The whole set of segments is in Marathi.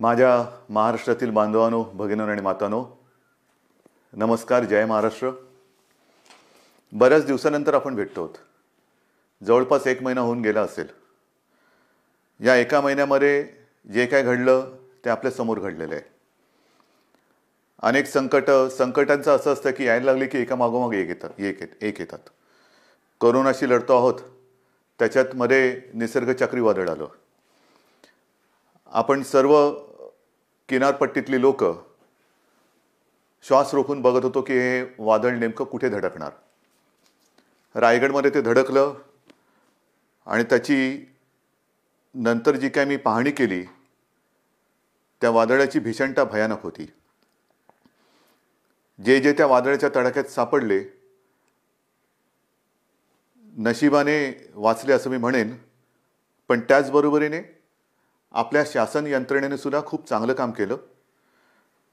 माझ्या महाराष्ट्रातील बांधवांनो, भगिनींनो आणि मातांनो, नमस्कार. जय महाराष्ट्र. बऱ्याच दिवसानंतर आपण भेटतो आहोत. जवळपास 1 महिना होऊन गेला असेल. या एका महिन्यामध्ये जे काय घडलं ते आपल्या समोर घडलेलं आहे. अनेक संकटांचं असं असतं की यायला लागले की एका मागोमाग एक येतात. कोरोनाशी लढतो आहोत, त्याच्यात मध्ये निसर्ग चक्रीवादळ आलं. आपण सर्व किनारपट्टीतली लोक श्वास रोखून बघत होतो की हे वादळ नेमकं कुठे धडकणार. रायगडमध्ये ते धडकलं आणि त्याची नंतर जी काय मी पाहणी केली त्या वादळाची भीषणता भयानक होती. जे त्या वादळाच्या तडाख्यात सापडले नशिबाने वाचले असं मी म्हणेन, पण त्याचबरोबरीने आपल्या शासन यंत्रणेने सुद्धा खूप चांगलं काम केलं.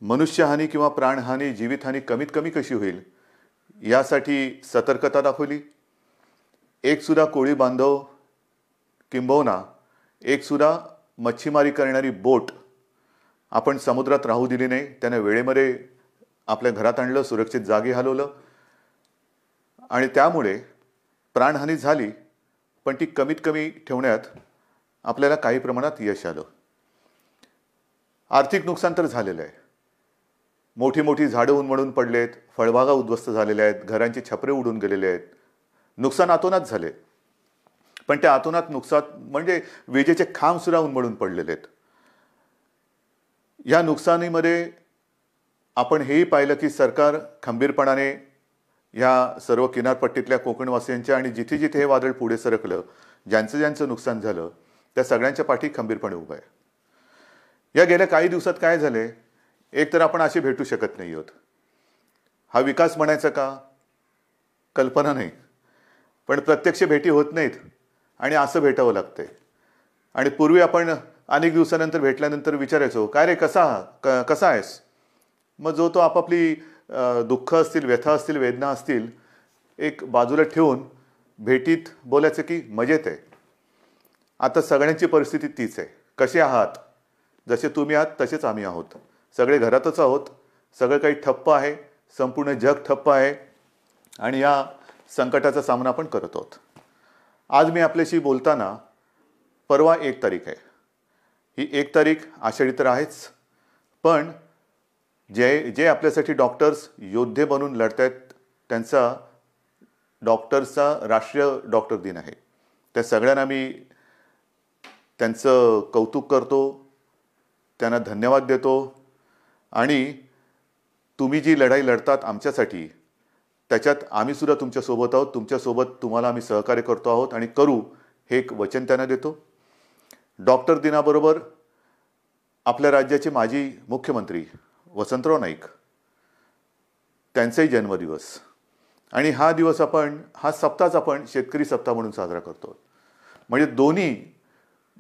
मनुष्यहानी किंवा प्राणहानी, जीवितहानी कमीत कमी कशी होईल यासाठी सतर्कता दाखवली. एक सुद्धा कोळी बांधव किंबहुना एक सुद्धा मच्छीमारी करणारी बोट आपण समुद्रात राहू दिली नाही. त्याने वेळेमध्ये आपल्या घरात आणलं, सुरक्षित जागी हलवलं आणि त्यामुळे प्राणहानी झाली, पण ती कमीत कमी ठेवण्यात आपल्याला काही प्रमाणात यश आलं. आर्थिक नुकसान तर झालेलं आहे. मोठी मोठी झाडं उन्मळून पडलेत, फळबागा उद्ध्वस्त झालेल्या आहेत, घरांची छपरे उडून गेलेले आहेत. नुकसान अतोनात झाले, पण त्या अतोनात नुकसान म्हणजे विजेचे खांब सुद्धा उन्मळून पडलेले आहेत. या नुकसानीमध्ये आपण हेही पाहिलं की सरकार खंबीरपणाने या सर्व किनारपट्टीतल्या कोकणवासियांच्या आणि जिथे जिथे हे वादळ पुढे सरकलं, ज्यांचं नुकसान झालं त्या सगळ्यांच्या पाठी खंबीरपणे उभं आहे. या गेल्या काही दिवसात काय झाले, एक तर आपण असे भेटू शकत नाही आहोत. हा विकास म्हणायचा का, कल्पना नाही, पण प्रत्यक्ष भेटी होत नाहीत आणि असं भेटावं लागतंय. आणि पूर्वी आपण अनेक दिवसानंतर भेटल्यानंतर विचारायचो, काय रे, कसा आहेस. मग जो तो आपापली दुःख असतील, व्यथा असतील, वेदना असतील एक बाजूला ठेवून भेटीत बोलायचं की मजेत आहे. आता सगळ्यांची परिस्थिती तीच आहे. कसे आहात, जसे तुम्ही आहात तसेच आम्ही आहोत. सगळे घरातच आहोत. सगळं काही ठप्प आहे, संपूर्ण जग ठप्प आहे आणि या संकटाचा सामना आपण करत आहोत. आज मी आपल्याशी बोलताना परवा 1 तारीख आहे. ही 1 तारीख आषाढी तर आहेच, पण जे आपल्यासाठी डॉक्टर्स योद्धे बनून लढत आहेत त्यांचा डॉक्टर्सचा राष्ट्रीय डॉक्टर दिन आहे. त्या सगळ्यांना मी त्यांचं कौतुक करतो, त्यांना धन्यवाद देतो. आणि तुम्ही जी लढाई लढतात आमच्यासाठी, त्याच्यात आम्ही सुद्धा तुमच्यासोबत आहोत. तुमच्यासोबत तुम्हाला आम्ही सहकार्य करतो आहोत आणि करू, हे एक वचन त्यांना देतो. डॉक्टर दिनाबरोबर आपल्या राज्याचे माजी मुख्यमंत्री वसंतराव नाईक, त्यांचाही जन्मदिवस. आणि हा दिवस हा सप्ताहच आपण शेतकरी सप्ताह म्हणून साजरा करतो. म्हणजे दोन्ही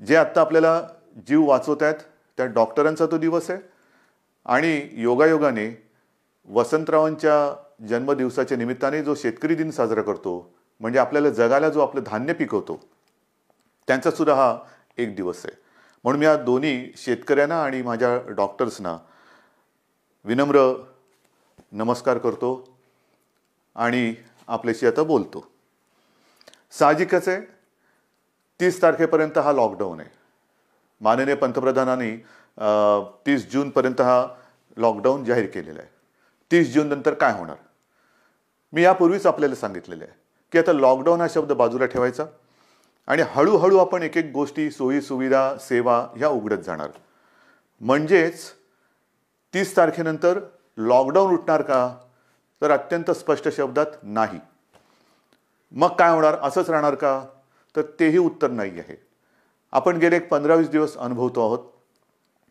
जे आत्ता आपल्याला जीव वाचवत आहेत त्या डॉक्टरांचा तो दिवस आहे आणि योगायोगाने वसंतरावांच्या जन्मदिवसाच्या निमित्ताने जो शेतकरी दिन साजरा करतो, म्हणजे आपल्याला जगाला जो आपलं धान्य पिकवतो, त्यांचा सुद्धा हा एक दिवस आहे. म्हणून मी या दोन्ही शेतकऱ्यांना आणि माझ्या डॉक्टर्सना विनम्र नमस्कार करतो आणि आपल्याशी आता बोलतो. साहजिकच आहे, 30 तारखेपर्यंत हा लॉकडाऊन आहे. माननीय पंतप्रधानांनी 30 जूनपर्यंत हा लॉकडाऊन जाहीर केलेला आहे. 30 जून नंतर काय होणार, मी यापूर्वीच आपल्याला सांगितलेलं आहे की आता लॉकडाऊन हा शब्द बाजूला ठेवायचा आणि हळूहळू आपण एक एक गोष्टी, सोयी सुविधा, सेवा ह्या उघडत जाणार. म्हणजेच 30 तारखेनंतर लॉकडाऊन उठणार का, तर अत्यंत स्पष्ट शब्दात नाही. मग काय होणार, असंच राहणार का, तर तेही उत्तर नाही आहे. आपण गेले 15-20 दिवस अनुभवतो आहोत.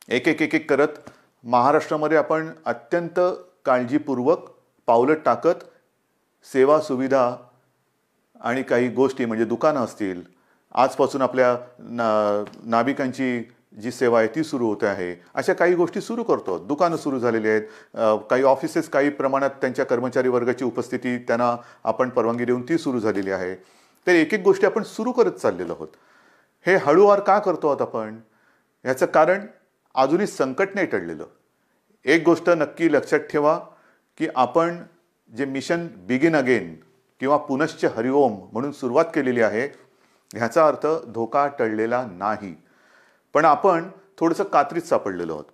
एक एक करत महाराष्ट्रामध्ये आपण अत्यंत काळजीपूर्वक पावलं टाकत सेवा सुविधा आणि काही गोष्टी म्हणजे दुकानं असतील, आजपासून आपल्या नाभिकांची जी सेवा आहे ती सुरू होते आहे, अशा काही गोष्टी सुरू करतो. दुकानं सुरू झालेली आहेत, काही ऑफिसेस काही प्रमाणात त्यांच्या कर्मचारी वर्गाची उपस्थिती त्यांना आपण परवानगी देऊन ती सुरू झालेली आहे. तर एक एक गोष्टी आपण सुरू करत चाललेलो आहोत. हे हळूवार का करतो आहोत आपण, याचं कारण अजूनही संकट नाही टळलेलं. एक गोष्ट नक्की लक्षात ठेवा की आपण जे मिशन बिगिन अगेन किंवा पुनश्च हरिओम म्हणून सुरुवात केलेली आहे, ह्याचा अर्थ धोका टळलेला नाही, पण आपण थोडंसं कात्रीत सापडलेलो आहोत.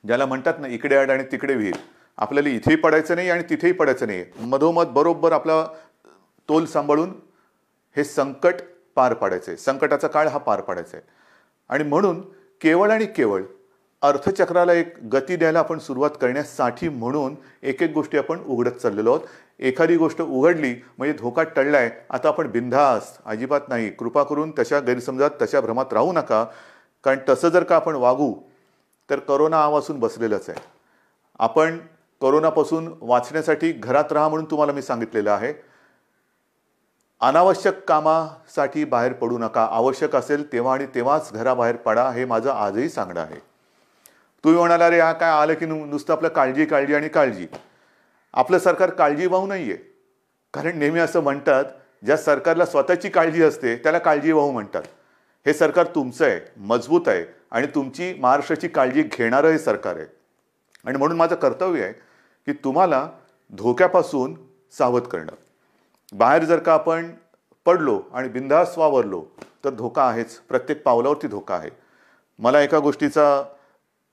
ज्याला म्हणतात ना, इकडे आड आणि तिकडे विहीर. आपल्याला इथेही पडायचं नाही आणि तिथेही पडायचं नाही, मधोमध बरोबर आपला तोल सांभाळून हे संकट पार पाडायचंय, संकटाचा काळ हा पार पाडायचा आहे. आणि म्हणून केवळ आणि केवळ अर्थचक्राला एक गती द्यायला आपण सुरुवात करण्यासाठी म्हणून एक एक गोष्टी आपण उघडत चाललेलो आहोत. एखादी गोष्ट उघडली म्हणजे धोका टळलाय, आता आपण बिनधास्त, अजिबात नाही. कृपा करून तशा गैरसमजात, तशा भ्रमात राहू नका, कारण तसं जर का आपण वागू तर करोना आवासून बसलेलंच आहे. आपण करोनापासून वाचण्यासाठी घरात राहा म्हणून तुम्हाला मी सांगितलेलं आहे. अनावश्यक कामासाठी बाहेर पडू नका. आवश्यक असेल तेव्हा आणि तेव्हाच घराबाहेर पडा, हे माझं आजही सांगणं आहे. तुम्ही म्हणाला, अरे हा काय आलं की नुसतं आपलं काळजी काळजी आणि काळजी. आपलं सरकार काळजीवाहू नाहीये, कारण नेहमी असं म्हणतात, ज्या सरकारला स्वतःची काळजी असते त्याला काळजीवाहू म्हणतात. हे सरकार तुमचं आहे, मजबूत आहे आणि तुमची महाराष्ट्राची काळजी घेणारं हे सरकार आहे. आणि म्हणून माझं कर्तव्य आहे की तुम्हाला धोक्यापासून सावध करणं. बाहेर जर का आपण पडलो आणि बिनधास्त वावरलो तर धोका आहेच, प्रत्येक पावलावरती धोका आहे. मला एका गोष्टीचा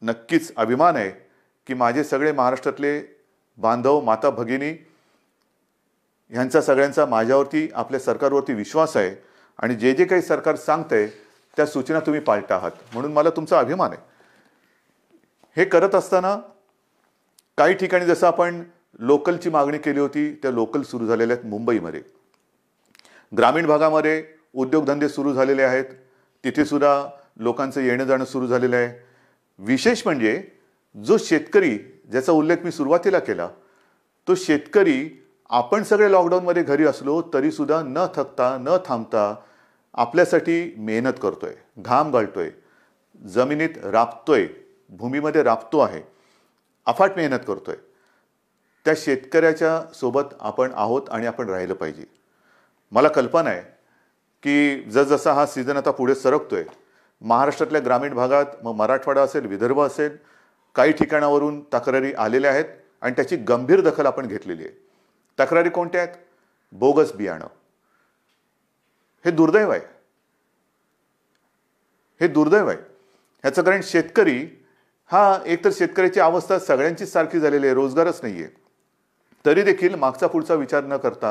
नक्कीच अभिमान आहे की माझे सगळे महाराष्ट्रातले बांधव, माता भगिनी ह्यांचा सगळ्यांचा माझ्यावरती, आपल्या सरकारवरती विश्वास आहे आणि जे जे काही सरकार सांगतंय त्या सूचना तुम्ही पाळता आहात, म्हणून मला तुमचा अभिमान आहे. हे करत असताना काही ठिकाणी जसं आपण लोकलची मागणी केली होती, त्या लोकल सुरू झालेल्या आहेत. मुंबईमध्ये ग्रामीण भागामध्ये उद्योगधंदे सुरू झालेले आहेत, तिथे सुद्धा लोकांचं येणं जाणं सुरू झालेलं आहे. विशेष म्हणजे जो शेतकरी, ज्याचा उल्लेख मी सुरुवातीला केला, तो शेतकरी आपण सगळे लॉकडाऊनमध्ये घरी असलो तरी सुद्धा न थकता, न थांबता आपल्यासाठी मेहनत करतोय, घाम गाळतोय, जमिनीत राबतोय, भूमीमध्ये राबतो आहे, अफाट मेहनत करतोय. त्या शेतकऱ्याच्या सोबत आपण आहोत आणि आपण राहिलं पाहिजे. मला कल्पना आहे की जसजसा हा सीझन आता पुढे सरकतोय, महाराष्ट्रातल्या ग्रामीण भागात, मग मराठवाडा असेल, विदर्भ असेल, काही ठिकाणावरून तक्रारी आलेल्या आहेत आणि त्याची गंभीर दखल आपण घेतलेली आहे. तक्रारी कोणत्या आहेत? बोगस बियाणं. हे दुर्दैव आहे, हे दुर्दैव आहे. ह्याचं कारण शेतकरी हा, एकतर शेतकऱ्याची अवस्था सगळ्यांचीच सारखी झालेली आहे, रोजगारच नाहीये. तरी देखील मागचा पुढचा विचार न करता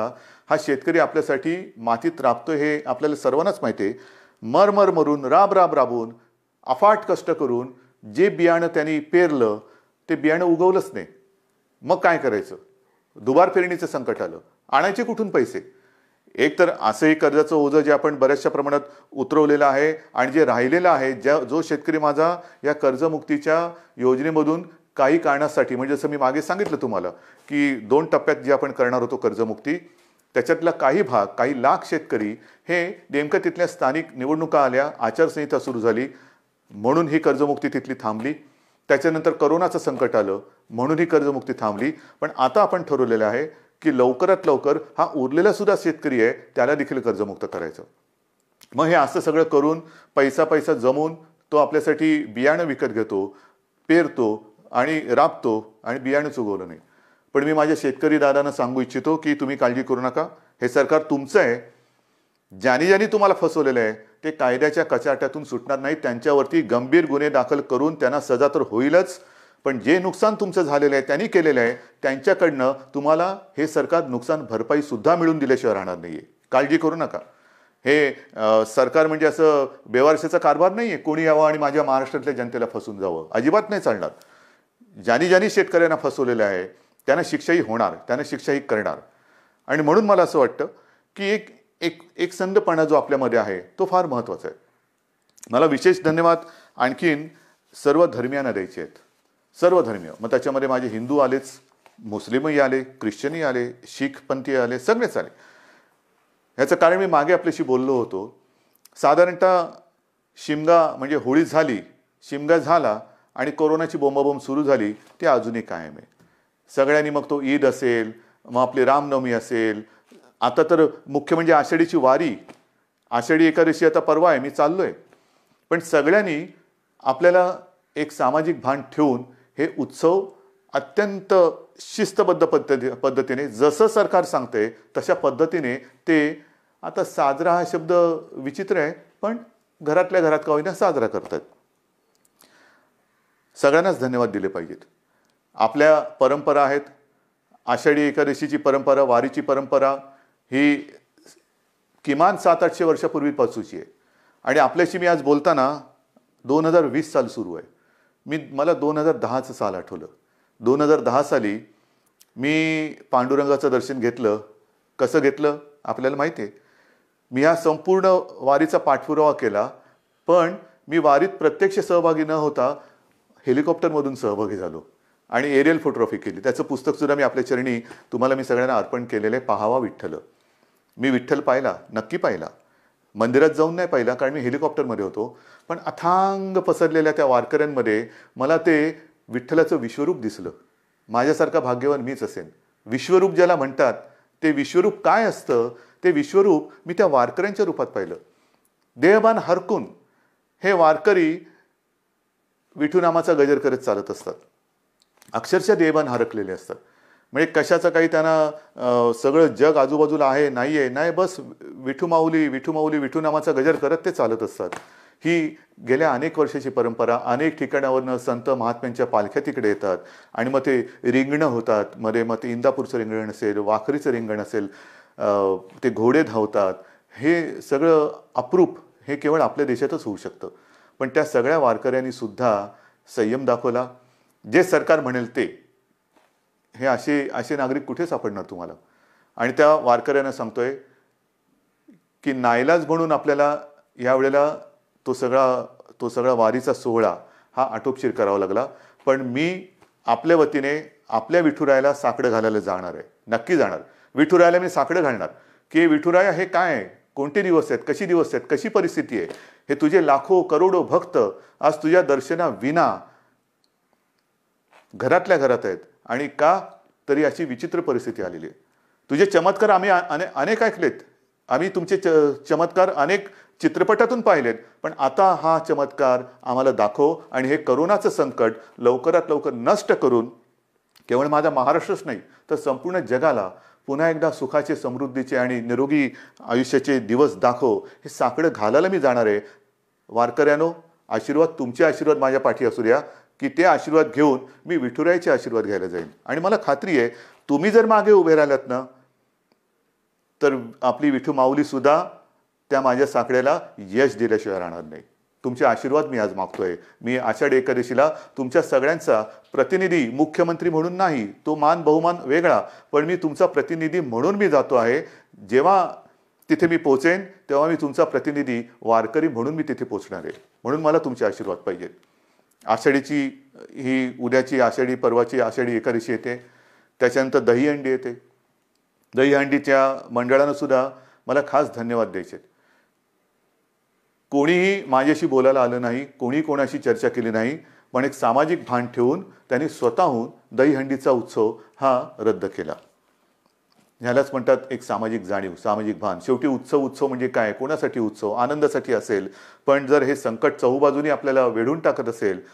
हा शेतकरी आपल्यासाठी मातीत राबतोय, हे आपल्याला सर्वांनाच माहिती आहे. मरमर मरून, राब राब राबून, अफाट कष्ट करून जे बियाणं त्यांनी पेरलं ते बियाणं उगवलंच नाही. मग काय करायचं? दुबार पेरणीचं संकट आलं, आणायचे कुठून पैसे? एक तर असंही कर्जाचं ओझं जे आपण बऱ्याचशा प्रमाणात उतरवलेलं आहे आणि जे राहिलेलं आहे, जो शेतकरी माझा या कर्जमुक्तीच्या योजनेमधून काही कारणासाठी, म्हणजे जसं मी मागे सांगितलं तुम्हाला की 2 टप्प्यात जे आपण करणार होतो कर्जमुक्ती, त्याच्यातला काही भाग, काही लाख शेतकरी हे नेमकं तिथल्या स्थानिक निवडणुका आल्या, आचारसंहिता सुरू झाली म्हणून ही कर्जमुक्ती तिथली थांबली. त्याच्यानंतर करोनाचं संकट आलं म्हणून ही कर्जमुक्ती थांबली. पण आता आपण ठरवलेलं आहे की लवकरात लवकर हा उरलेला सुद्धा शेतकरी आहे त्याला देखील कर्जमुक्त करायचं. मग हे असं सगळं करून पैसा जमवून तो आपल्यासाठी बियाणं विकत घेतो, पेरतो आणि राबतो आणि बियाणंच उगवलं नाही. पण मी माझ्या शेतकरी दादांना सांगू इच्छितो की तुम्ही काळजी करू नका, हे सरकार तुमचं आहे. ज्यांनी तुम्हाला फसवलेलं आहे ते कायद्याच्या कचाट्यातून सुटणार नाही. त्यांच्यावरती गंभीर गुन्हे दाखल करून त्यांना सजा तर होईलच, पण जे नुकसान तुमचं झालेलं आहे, त्यांनी केलेलं आहे, त्यांच्याकडनं तुम्हाला हे सरकार नुकसान भरपाई सुद्धा मिळून दिल्याशिवाय राहणार नाहीये. काळजी करू नका. हे सरकार म्हणजे असं बेवारशाचा कारभार नाहीये, कोणी यावं आणि माझ्या महाराष्ट्रातल्या जनतेला फसवून जावं, अजिबात नाही चालणार. ज्यांनी शेतकऱ्यांना फसवलेलं आहे त्यांना शिक्षाही होणार, त्यांना शिक्षाही करणार. आणि म्हणून मला असं वाटतं की एक संधपणा जो आपल्यामध्ये आहे तो फार महत्त्वाचा आहे. मला विशेष धन्यवाद आणखीन सर्व धर्मियांना द्यायचे आहेत, सर्व धर्मीय. मग त्याच्यामध्ये माझे हिंदू आलेच, मुस्लिमही आले, ख्रिश्चनही आले, शीख पंथी आले, सगळेच आले. ह्याचं कारण मी मागे आपल्याशी बोललो होतो. साधारणतः शिमगा म्हणजे होळी झाली, शिमगा झाला आणि कोरोनाची बोंबाबोंब सुरू झाली, ती अजूनही कायम आहे. सगळ्यांनी, मग तो ईद असेल, मग आपली रामनवमी असेल, आता तर मुख्य म्हणजे आषाढीची वारी, आषाढी एकादशी आता परवा आहे, मी चाललोय. पण सगळ्यांनी आपल्याला एक सामाजिक भान ठेवून हे उत्सव अत्यंत शिस्तबद्ध पद्धतीने जसं सरकार सांगते तशा पद्धतीने ते आता साजरा हा शब्द विचित्र आहे, पण घरातल्या घरात का होईना साजरा करतात. सगळ्यांनाच धन्यवाद दिले पाहिजेत. आपल्या परंपरा आहेत. आषाढी एकादशीची परंपरा, वारीची परंपरा ही किमान 700-800 वर्षापूर्वीपासूनची आहे. आणि आपल्याशी मी आज बोलताना 2020 साल सुरू आहे. मला 2010चं साल आठवलं. 2010 साली मी पांडुरंगाचं दर्शन घेतलं. कसं घेतलं आपल्याला माहिती आहे. मी हा संपूर्ण वारीचा पाठपुरावा केला, पण मी वारीत प्रत्यक्ष सहभागी न होता हेलिकॉप्टरमधून सहभागी झालो आणि एरियल फोटोग्राफी केली. त्याचं पुस्तकसुद्धा मी आपल्या चरणी तुम्हाला मी सगळ्यांना अर्पण केलेलं आहे. पाहावा विठ्ठल. मी विठ्ठल पाहिला, नक्की पाहिला. मंदिरात जाऊन नाही पाहिला कारण मी हेलिकॉप्टरमध्ये होतो, पण अथांग पसरलेल्या त्या वारकऱ्यांमध्ये मला ते विठ्ठलाचं विश्वरूप दिसलं. माझ्यासारखा भाग्यवान मीच असेन. विश्वरूप ज्याला म्हणतात ते विश्वरूप काय असतं ते विश्वरूप मी त्या वारकऱ्यांच्या रूपात पाहिलं. देहभान हरकून हे वारकरी विठूनामाचा गजर करत चालत असतात. अक्षरशः देहभान हरकलेले असतात. म्हणजे कशाचं काही त्यांना सगळं जग आजूबाजूला आहे नाही, बस विठू माऊली विठू माऊली विठूनामाचा गजर करत ते चालत असतात. ही गेल्या अनेक वर्षाची परंपरा. अनेक ठिकाणावरनं संत महात्म्यांच्या पालख्या तिकडे येतात आणि मग ते रिंगणं होतात. मग ते इंदापूरचं रिंगण असेल, वाखरीचं रिंगण असेल, ते घोडे धावतात. हे सगळं अप्रूप हे केवळ आपल्या देशातच होऊ शकतं. पण त्या सगळ्या वारकऱ्यांनी सुद्धा संयम दाखवला. जे सरकार म्हणेल ते. हे असे नागरिक कुठे सापडणार तुम्हाला. आणि त्या वारकऱ्यांना सांगतोय की नाईलाज म्हणून आपल्याला यावेळेला तो सगळा वारीचा सोहळा हा आटोपशीर करावा लागला. पण मी आपल्या वतीने आपल्या विठुरायाला साकडं घालायला जाणार आहे. नक्की जाणार. विठुरायाला मी साकडं घालणार की विठुराया हे काय आहे, कोणते दिवस आहेत, कशी दिवस आहेत, कशी परिस्थिती आहे. हे तुझे लाखो करोडो भक्त आज तुझ्या दर्शनाविना घरातल्या घरात आहेत. आणि का तरी अशी विचित्र परिस्थिती आलेली आहे. तुझे चमत्कार आम्ही अनेक ऐकलेत. आम्ही तुमचे चमत्कार अनेक चित्रपटातून पाहिलेत. पण आता हा चमत्कार आम्हाला दाखव आणि हे करोनाचं संकट लवकरात लवकर नष्ट करून केवळ माझा महाराष्ट्रच नाही तर संपूर्ण जगाला पुन्हा एकदा सुखाचे, समृद्धीचे आणि निरोगी आयुष्याचे दिवस दाखव. हे साकडं घालायला मी जाणार आहे. वारकऱ्यानो, आशीर्वाद, तुमचे आशीर्वाद माझ्या पाठी असू द्या की ते आशीर्वाद घेऊन मी विठुरायाचे आशीर्वाद घ्यायला जाईन. आणि मला खात्री आहे तुम्ही जर मागे उभे राहिलात ना तर आपली विठू माऊली सुद्धा त्या माझ्या साकड्याला यश दिल्याशिवाय राहणार नाही. तुमचे आशीर्वाद मी आज मागतोय. मी आषाढी एकादशीला तुमच्या सगळ्यांचा प्रतिनिधी, मुख्यमंत्री म्हणून नाही, तो मान बहुमान वेगळा, पण मी तुमचा प्रतिनिधी म्हणून मी जातो आहे. जेव्हा तिथे मी पोहोचेन तेव्हा मी तुमचा प्रतिनिधी वारकरी म्हणून मी तिथे पोहोचणार आहे. म्हणून मला तुमचे आशीर्वाद पाहिजेत. आषाढीची ही उद्याची आषाढी, परवाची आषाढी एकादशी येते. त्याच्यानंतर दहीहंडी येते. दहीहंडीच्या मंडळानं सुद्धा मला खास धन्यवाद द्यायचे. कोणीही माझ्याशी बोलायला आलं नाही, कोणी कोणाशी चर्चा केली नाही, पण एक सामाजिक भान ठेवून त्यांनी स्वतःहून दहीहंडीचा उत्सव हा रद्द केला. ह्यालाच म्हणतात एक सामाजिक जाणीव, सामाजिक भान. शेवटी उत्सव म्हणजे काय, कोणासाठी उत्सव, आनंदासाठी असेल. पण जर हे संकट चहूबाजूनी आपल्याला वेढून टाकत असेल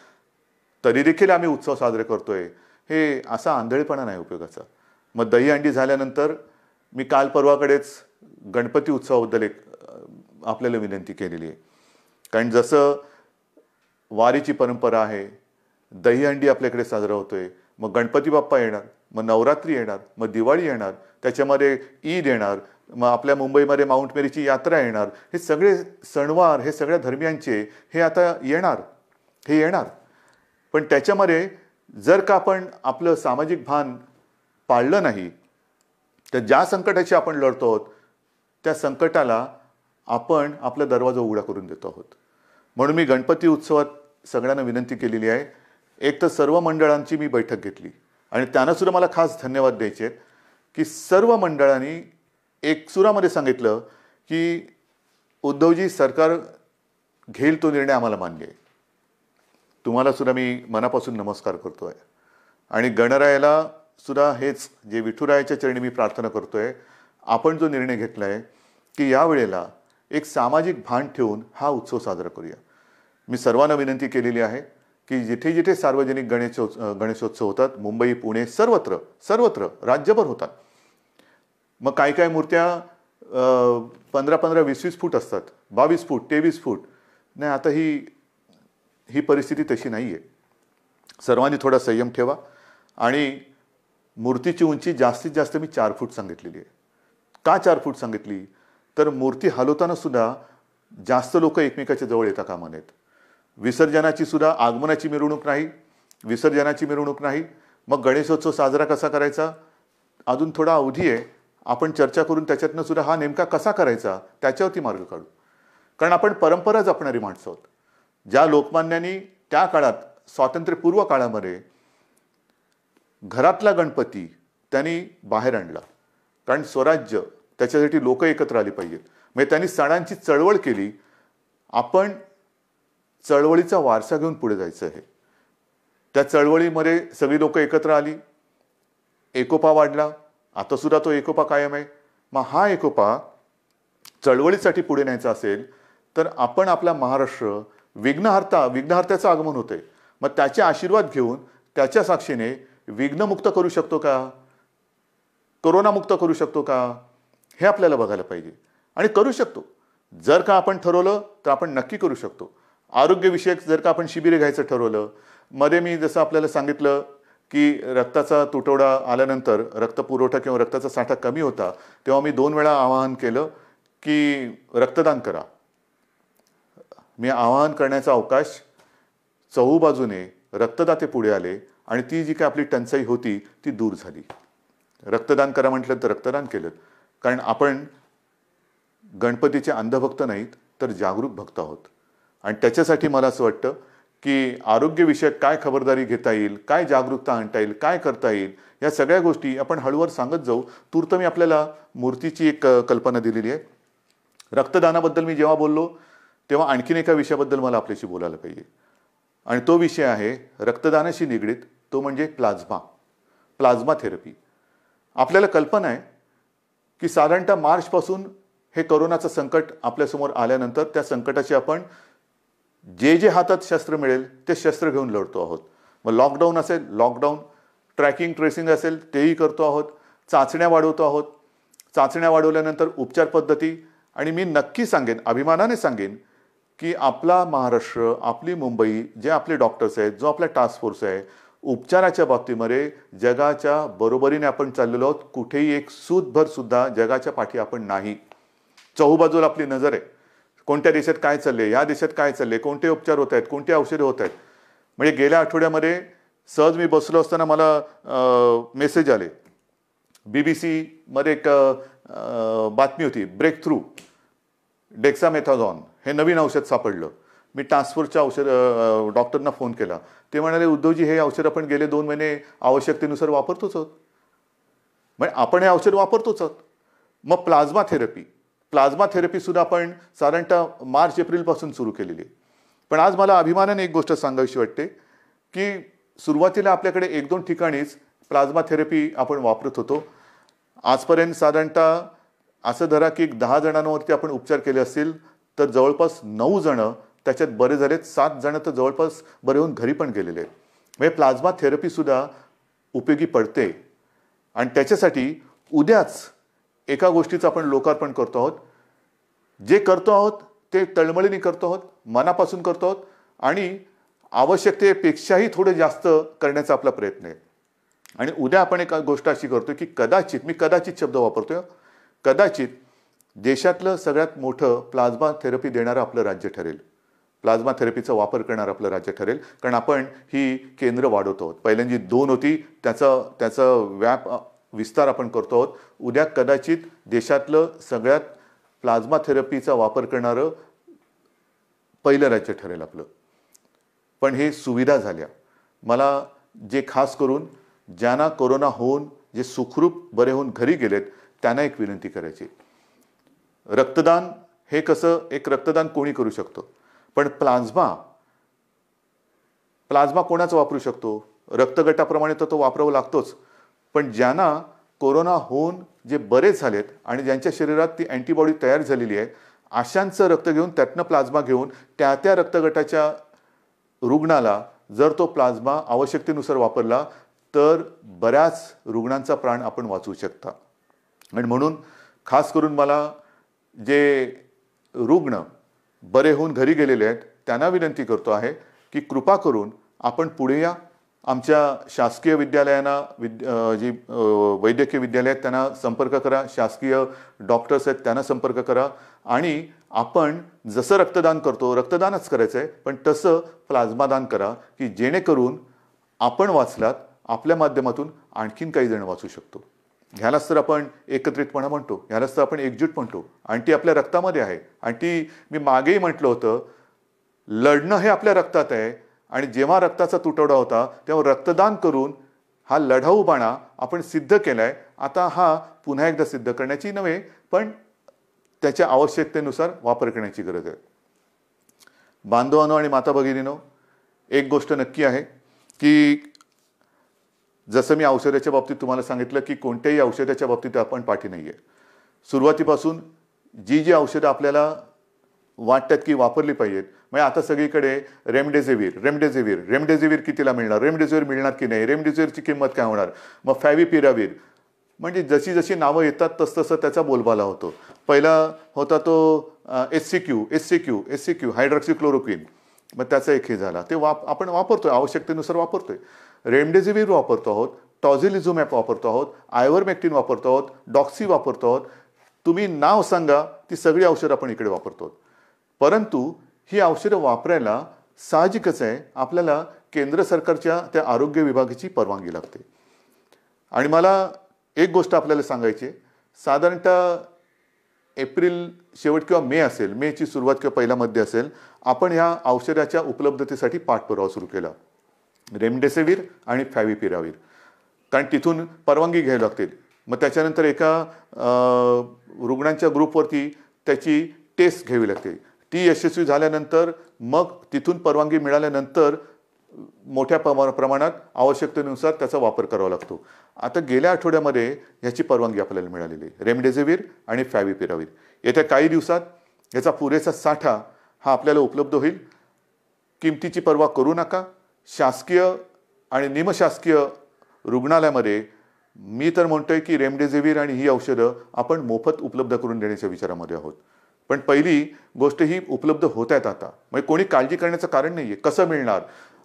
तरी देखील आम्ही उत्सव साजरे करतोय, हे असा आंधळेपणा नाही उपयोगाचा. मग दहीहंडी झाल्यानंतर मी काल परवाकडेच गणपती उत्सवाबद्दल एक आपल्याला विनंती केलेली आहे. कारण जसं वारीची परंपरा आहे, दहीहंडी आपल्याकडे साजरा होतोय, मग गणपती बाप्पा येणार, मग नवरात्री येणार, मग दिवाळी येणार, त्याच्यामध्ये ईद येणार, मग आपल्या मुंबईमध्ये माउंट मेरीची यात्रा येणार. हे सगळे सणवार हे सगळ्या धर्मियांचे हे आता येणार. पण त्याच्यामध्ये जर का आपण आपलं सामाजिक भान पाळलं नाही तर ज्या संकटाशी आपण लढतो आहोत त्या संकटाला आपण आपला दरवाजा उघडा करून देतो आहोत. म्हणून मी गणपती उत्सवात सगळ्यांना विनंती केलेली आहे. एक तर सर्व मंडळांची मी बैठक घेतली आणि त्यांना सुद्धा मला खास धन्यवाद द्यायचे की सर्व मंडळांनी एक सुरामध्ये सांगितलं की उद्धवजी, सरकार घेईल तो निर्णय आम्हाला मान्य आहे. तुम्हाला सुद्धा मी मनापासून नमस्कार करतोय. आणि गणरायाला सुद्धा हेच, जे विठुरायाच्या चरणी मी प्रार्थना करतोय, आपण जो निर्णय घेतला आहे की यावेळेला एक सामाजिक भान ठेवून हा उत्सव साजरा करूया. मी सर्वांना विनंती केलेली आहे की जिथे जिथे सार्वजनिक गणेशोत्सव होतात, मुंबई, पुणे, सर्वत्र सर्वत्र राज्यभर होतात. मग काही काही मूर्त्या 15-15, 20-20 फूट असतात, 22 फूट, 23 फूट. नाही, आता ही परिस्थिती तशी नाही आहे. सर्वांनी थोडा संयम ठेवा. आणि मूर्तीची उंची जास्तीत जास्त मी 4 फूट सांगितलेली आहे. का 4 फूट सांगितली? तर मूर्ती हलवताना सुद्धा जास्त लोक एकमेकाच्या जवळ येता कामा नयेत. विसर्जनाची सुद्धा आगमनाची मिरवणूक नाही, विसर्जनाची मिरवणूक नाही. मग गणेशोत्सव साजरा कसा करायचा? अजून थोडा अवधी आहे. आपण चर्चा करून त्याच्यातनं सुद्धा हा नेमका कसा करायचा त्याच्यावरती मार्ग काढू. कारण आपण परंपरा जपणारी माणसं आहोत. ज्या लोकमान्यांनी त्या काळात स्वातंत्र्यपूर्व काळामध्ये घरातला गणपती त्यांनी बाहेर आणला, कारण स्वराज्य त्याच्यासाठी लोक एकत्र आली पाहिजेत. म्हणजे त्यांनी सणांची चळवळ केली. आपण चळवळीचा वारसा घेऊन पुढे जायचं आहे. त्या चळवळीमध्ये सगळी लोक एकत्र आली, एकोपा वाढला. आता सुद्धा तो एकोपा कायम आहे. मग हा एकोपा चळवळीसाठी पुढे न्यायचा असेल तर आपण आपला महाराष्ट्र विघ्नहर्त्याचं आगमन होतंय, मग त्याचे आशीर्वाद घेऊन त्याच्या साक्षीने विघ्नमुक्त करू शकतो का, कोरोनामुक्त करू शकतो का, हे आपल्याला बघायला पाहिजे. आणि करू शकतो. जर का आपण ठरवलं तर आपण नक्की करू शकतो. आरोग्यविषयक जर का आपण शिबिरे घ्यायचं ठरवलं, मध्ये मी जसं आपल्याला सांगितलं की रक्ताचा तुटवडा आल्यानंतर रक्तपुरवठा किंवा रक्ताचा साठा कमी होता, तेव्हा मी 2 वेळा आवाहन केलं की रक्तदान करा. मी आवाहन करण्याचा अवकाश चहूबाजूने रक्तदाते पुढे आले आणि ती जी काय आपली टंचाई होती ती दूर झाली. रक्तदान करा म्हटलं तर रक्तदान केलं. कारण आपण गणपतीचे अंधभक्त नाहीत तर जागरूक भक्त आहोत. आणि त्याच्यासाठी मला असं वाटतं की आरोग्यविषयक काय खबरदारी घेता येईल, काय जागरूकता आणता येईल, काय करता येईल, या सगळ्या गोष्टी आपण हळूवार सांगत जाऊ. तूर्त मी आपल्याला मूर्तीची एक कल्पना दिलेली आहे. रक्तदानाबद्दल मी जेव्हा बोललो तेव्हा आणखीन एका विषयाबद्दल मला आपल्याशी बोलायला पाहिजे. आणि तो विषय आहे रक्तदानाशी निगडीत, तो म्हणजे प्लाझ्मा थेरपी. आपल्याला कल्पना आहे की साधारणतः मार्चपासून हे कोरोनाचं संकट आपल्यासमोर आल्यानंतर त्या संकटाची आपण जे हातात शस्त्र मिळेल ते शस्त्र घेऊन लढतो आहोत. मग लॉकडाऊन असेल, लॉकडाऊन, ट्रॅकिंग ट्रेसिंग असेल तेही करतो आहोत, चाचण्या वाढवतो आहोत. चाचण्या वाढवल्यानंतर उपचार पद्धती. आणि मी नक्की सांगेन, अभिमानाने सांगेन की आपला महाराष्ट्र, आपली मुंबई, जे आपले डॉक्टर्स आहेत, जो आपला टास्क फोर्स आहे, उपचाराच्या बाबतीमध्ये जगाच्या बरोबरीने आपण चाललेलो आहोत. कुठेही एक सूतभर सुद्धा जगाच्या पाठी आपण नाही. चहूबाजूला आपली नजर आहे. कोणत्या देशात काय चालले, या देशात काय चालले, कोणते उपचार होत आहेत, कोणते औषधे होत आहेत. म्हणजे गेल्या आठवड्यामध्ये सहज मी बसलो असताना मला मेसेज आले. BBC मध्ये एक बातमी होती, ब्रेक थ्रू डेक्सामेथाझॉन हे नवीन औषध सापडलं. मी टास्क फोर्सच्या डॉक्टरना फोन केला. ते म्हणाले, उद्धवजी हे औषध आपण गेले 2 महिने आवश्यकतेनुसार वापरतोच आहोत. म्हणजे आपण हे औषध वापरतोच आहोत. मग प्लाझ्मा थेरपी सुद्धा आपण साधारणतः मार्च-एप्रिलपासून सुरू केलेली आहे. पण आज मला अभिमानाने एक गोष्ट सांगावीशी वाटते की सुरुवातीला आपल्याकडे 1-2 ठिकाणीच प्लाझ्मा थेरपी आपण वापरत होतो. आजपर्यंत साधारणतः असं धरा की 10 जणांवरती आपण उपचार केले असतील तर जवळपास 9 जण त्याच्यात बरे झालेत, 7 जण तर जवळपास बरे होऊन घरी पण गेलेले आहेत. म्हणजे प्लाझ्मा थेरपी सुद्धा उपयोगी पडते. आणि त्याच्यासाठी उद्याच एका गोष्टीचं आपण लोकार्पण करतो आहोत. जे करतो आहोत ते तळमळीने करतो आहोत, मनापासून करतो आहोत आणि आवश्यकतेपेक्षाही थोडं जास्त करण्याचा आपला प्रयत्न आहे. आणि उद्या आपण एक गोष्ट अशी करतोय की कदाचित, मी कदाचित शब्द वापरतोय, कदाचित देशातलं सगळ्यात मोठं प्लाझ्मा थेरपी देणारं आपलं राज्य ठरेल. प्लाझ्मा थेरपीचा वापर करणारं आपलं राज्य ठरेल. कारण आपण ही केंद्र वाढवतो आहोत. पहिल्यांदी 2 होती, त्याचा विस्तार आपण करतो आहोत. उद्या कदाचित देशातलं सगळ्यात प्लाझ्मा थेरपीचा वापर करणारं पहिलं राज्य ठरेल आपलं. पण हे सुविधा झाल्या. मला जे खास करून ज्यांना कोरोना होऊन जे सुखरूप बरे होऊन घरी गेलेत त्यांना एक विनंती करायची. रक्तदान हे कसं, एक रक्तदान कोणी करू शकतो, पण प्लाझ्मा कोणाचं वापरू शकतो? रक्तगटाप्रमाणे तर तो वापरावा लागतोच. पण ज्यांना कोरोना होऊन जे बरे झालेत आणि ज्यांच्या शरीरात ती अँटीबॉडी तयार झालेली आहे, अशांचं रक्त घेऊन त्यातनं प्लाझ्मा घेऊन त्या रक्तगटाच्या रुग्णाला जर तो प्लाझ्मा आवश्यकतेनुसार वापरला तर बऱ्याच रुग्णांचा प्राण आपण वाचवू शकता. आणि म्हणून खास करून मला जे रुग्ण बरे होऊन घरी गेलेले आहेत त्यांना विनंती करतो आहे की कृपा करून आपण पुढे या. आमच्या शासकीय विद्यालयांना जी वैद्यकीय विद्यालय आहेत त्यांना संपर्क करा, शासकीय डॉक्टर्स आहेत त्यांना संपर्क करा आणि आपण जसं रक्तदान करतो रक्तदानच करायचं आहे, पण तसं प्लाझ्मा दान करा की जेणेकरून आपण वाचलात, आपल्या माध्यमातून आणखीन काही जण वाचू शकतो. ह्यालाच तर आपण एकत्रितपणा म्हणतो, ह्यालाच तर आपण एकजूट म्हणतो आणि ती आपल्या रक्तामध्ये आहे. आणि ती मी मागेही म्हटलं होतं, लढणं हे आपल्या रक्तात आहे आणि जेव्हा रक्ताचा तुटवडा होता तेव्हा रक्तदान करून हा लढाऊपणा आपण सिद्ध केलाय. आता हा पुन्हा एकदा सिद्ध करण्याची नव्हे, पण त्याच्या आवश्यकतेनुसार वापर करण्याची गरज आहे. बांधवांनो आणि माता भगिनींनो, एक गोष्ट नक्की आहे की जसं मी औषधाच्या बाबतीत तुम्हाला सांगितलं की कोणत्याही औषधाच्या बाबतीत आपण पाठी नाहीये. सुरुवातीपासून जी औषधं आपल्याला वाटतात की वापरली पाहिजेत, म्हणजे आता सगळीकडे रेमडेसिवीर कितीला मिळणार, रेमडेसिवीर मिळणार की नाही, रेमडेसिवीरची किंमत काय होणार, मग फॅविपिरावीर, म्हणजे जशी जशी नावं येतात तसतसं त्याचा बोलबाला होतो. पहिला होता तो एससीक्यू हायड्रॉक्सिक्लोरोक्विन, मग त्याचा एक हे झाला, ते आपण वापरतोय, आवश्यकतेनुसार वापरतोय. रेमडेसिवीर वापरतो आहोत, टॉझिलिझुमॅब वापरतो आहोत, आयव्हरमेक्टिन वापरतो आहोत, डॉक्सी वापरतो आहोत. तुम्ही नाव सांगा, ती सगळी औषधं आपण इकडे वापरतो. परंतु ही औषधं वापरायला साहजिकच आहे आपल्याला केंद्र सरकारच्या त्या आरोग्य विभागाची परवानगी लागते. आणि मला एक गोष्ट आपल्याला सांगायची, साधारणतः एप्रिल शेवट किंवा मे असेल, मेची सुरुवात किंवा पहिला मध्ये असेल, आपण ह्या औषधाच्या उपलब्धतेसाठी पाठपुरावा सुरू केला, रेमडेसिवीर आणि फॅविपिरावीर, कारण तिथून परवानगी घ्यावी लागते. मग त्याच्यानंतर एका रुग्णांच्या ग्रुपवरती त्याची टेस्ट घ्यावी लागते. ती यशस्वी झाल्यानंतर मग तिथून परवानगी मिळाल्यानंतर मोठ्या प्रमाणात आवश्यकतेनुसार त्याचा वापर करावा लागतो. आता गेल्या आठवड्यामध्ये ह्याची परवानगी आपल्याला मिळालेली आहे, रेमडेसिवीर आणि फॅविपिरावीर. येत्या काही दिवसात याचा पुरेसा साठा हा आपल्याला उपलब्ध होईल. किमतीची पर्वा करू नका. शासकीय आणि निमशासकीय रुग्णालयामध्ये मी तर म्हणतोय की रेमडेसिवीर आणि ही औषधं आपण मोफत उपलब्ध करून देण्याच्या विचारामध्ये आहोत. पण पहिली गोष्ट ही उपलब्ध होत आहेत आता, म्हणजे कोणी काळजी करण्याचं कारण नाहीये. कसं मिळणार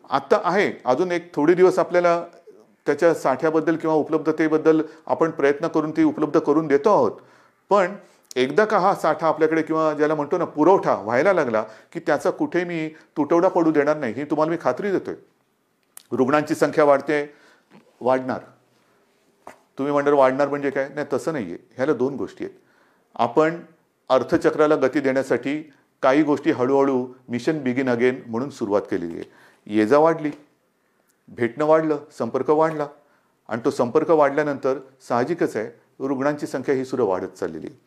आता आहे, अजून एक थोडे दिवस आपल्याला त्याच्या साठ्याबद्दल किंवा उपलब्धतेबद्दल आपण प्रयत्न करून ती उपलब्ध करून देतो आहोत. पण एकदा का हा साठा आपल्याकडे किंवा ज्याला म्हणतो ना पुरवठा व्हायला लागला की त्याचा कुठे मी तुटवडा पडू देणार नाही, ही तुम्हाला मी खात्री देतोय. रुग्णांची संख्या वाढणार. तुम्ही म्हणणार वाढणार म्हणजे काय, नाही तसं नाहीये. ह्याला दोन गोष्टी आहेत. आपण अर्थचक्राला गती देण्यासाठी काही गोष्टी हळूहळू मिशन बिगिन अगेन म्हणून सुरुवात केलेली आहे. ये जा वाढली, भेटणं वाढलं, संपर्क वाढला आणि तो संपर्क वाढल्यानंतर साहजिकच आहे रुग्णांची संख्या ही सुद्धा वाढत चाललेली आहे.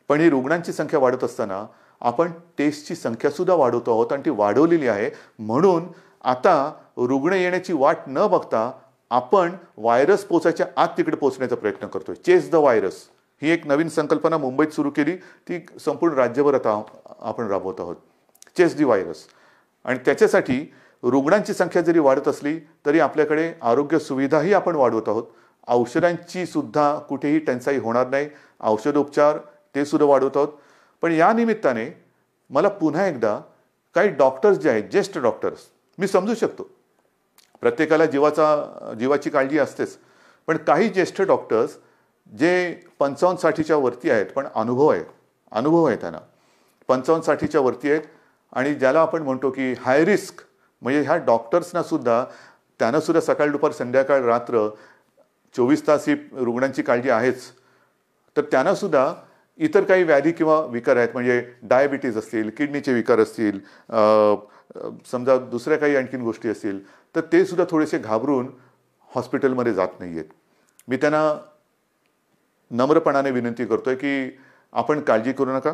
पण ही रुग्णांची संख्या वाढत असताना आपण टेस्टची संख्या सुद्धा वाढवतो आहोत आणि ती वाढवलेली आहे. म्हणून आता रुग्ण येण्याची वाट न बघता आपण व्हायरस पोचायच्या आत तिकडे पोहोचण्याचा प्रयत्न करतोय. चेस द व्हायरस ही एक नवीन संकल्पना मुंबईत सुरू केली, ती संपूर्ण राज्यभर आता आपण राबवत आहोत. Chase the virus. आणि त्याच्यासाठी रुग्णांची संख्या जरी वाढत असली तरी आपल्याकडे आरोग्य सुविधाही आपण वाढवत आहोत. औषधांची सुद्धा कुठेही टंचाई होणार नाही, औषधोपचार ते सुद्धा वाढवत आहोत. पण या निमित्ताने मला पुन्हा एकदा काही डॉक्टर्स जे आहेत, ज्येष्ठ डॉक्टर्स, मी समजू शकतो प्रत्येकाला जीवाची काळजी असतेच, पण काही ज्येष्ठ डॉक्टर्स जे 55-60च्या वरती आहेत पण अनुभव आहे त्यांना, 55-60च्या वरती आहेत आणि ज्याला आपण म्हणतो की हाय रिस्क, म्हणजे ह्या डॉक्टर्सना सुद्धा त्यांना सुद्धा सकाळ दुपार संध्याकाळ रात्र 24 तास ही रुग्णांची काळजी आहेच. तर त्यांना सुद्धा इतर काही व्याधी किंवा विकार आहेत, म्हणजे डायबिटीज असतील, किडनीचे विकार असतील, समजा दुसऱ्या काही आणखीन गोष्टी असतील, तर ते सुद्धा थोडेसे घाबरून हॉस्पिटलमध्ये जात नाही आहेत. मी त्यांना नम्रपणाने विनंती करतोय की आपण काळजी करू नका.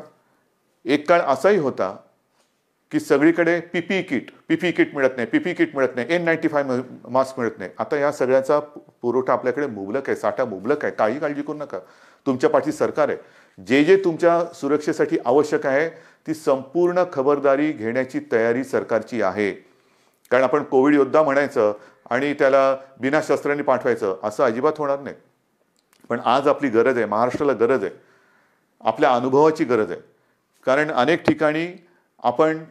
एक काळ असाही होता की सगळीकडे पीपीई किट मिळत नाही, N95 मास्क मिळत नाही. आता या सगळ्याचा पुरवठा आपल्याकडे मुबलक आहे, साठा मुबलक आहे. काही काळजी करू नका. तुमच्या पाठी सरकार आहे. जे तुमच्या सुरक्षेसाठी आवश्यक आहे ती संपूर्ण खबरदारी घेण्याची तयारी सरकारची आहे. कारण आपण कोविड योद्धा म्हणायचं आणि त्याला बिना शस्त्रांनी पाठवायचं असं अजिबात होणार नाही. पण आज आपली गरज आहे, महाराष्ट्राला गरज आहे, आपल्या अनुभवाची गरज आहे. कारण अनेक ठिकाणी आपण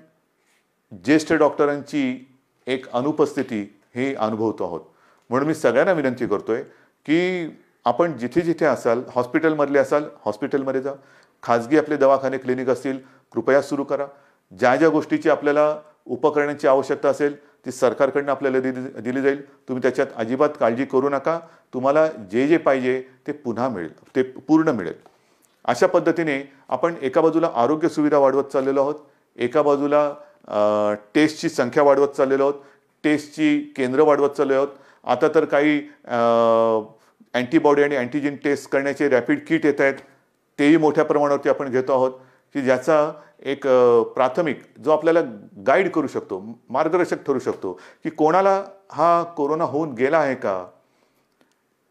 ज्येष्ठ डॉक्टरांची एक अनुपस्थिती हे अनुभवतो आहोत. म्हणून मी सगळ्यांना विनंती करतोय की आपण जिथे जिथे असाल, हॉस्पिटलमधले असाल हॉस्पिटलमध्ये जा, खाजगी आपले दवाखाने क्लिनिक असतील कृपया सुरू करा. ज्या ज्या गोष्टीची आपल्याला उपकरणांची आवश्यकता असेल ती सरकारकडनं आपल्याला दिली जाईल. तुम्ही त्याच्यात अजिबात काळजी करू नका. तुम्हाला जे जे पाहिजे ते पुन्हा मिळेल, ते पूर्ण मिळेल. अशा पद्धतीने आपण एका बाजूला आरोग्य सुविधा वाढवत चाललेलो आहोत, एका बाजूला टेस्टची संख्या वाढवत चाललेलो आहोत, टेस्टची केंद्र वाढवत चाललेलो आहोत. आता तर काही अँटीबॉडी आणि अँटीजेन टेस्ट करण्याचे रॅपिड किट येत आहेत, तेही मोठ्या प्रमाणावरती आपण घेतो आहोत की ज्याचा एक प्राथमिक जो आपल्याला गाईड करू शकतो, मार्गदर्शक ठरू शकतो की कोणाला हा कोरोना होऊन गेला आहे का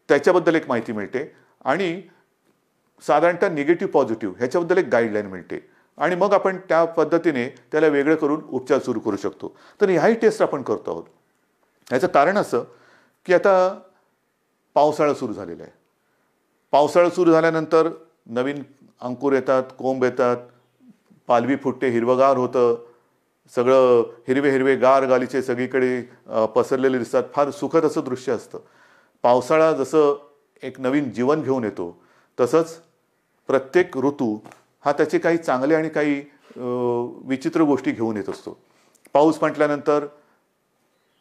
त्याच्याबद्दल एक माहिती मिळते आणि साधारणतः निगेटिव्ह पॉझिटिव्ह ह्याच्याबद्दल एक गाईडलाईन मिळते आणि मग आपण त्या पद्धतीने त्याला वेगळं करून उपचार सुरू करू शकतो. तर ह्याही टेस्ट आपण करतो आहोत. ह्याचं कारण असं की आता पावसाळा सुरू झालेला आहे. पावसाळा सुरू झाल्यानंतर नवीन अंकुर येतात, कोंब येतात, पालवी फुटते, हिरवगार होतं, सगळं हिरवे हिरवे गार गालीचे सगळीकडे पसरलेले दिसतात. फार सुखद असं दृश्य असतं. पावसाळा जसं एक नवीन जीवन घेऊन येतो तसंच प्रत्येक ऋतू हा त्याचे काही चांगले आणि काही विचित्र गोष्टी घेऊन येत असतो. पाऊस म्हटल्यानंतर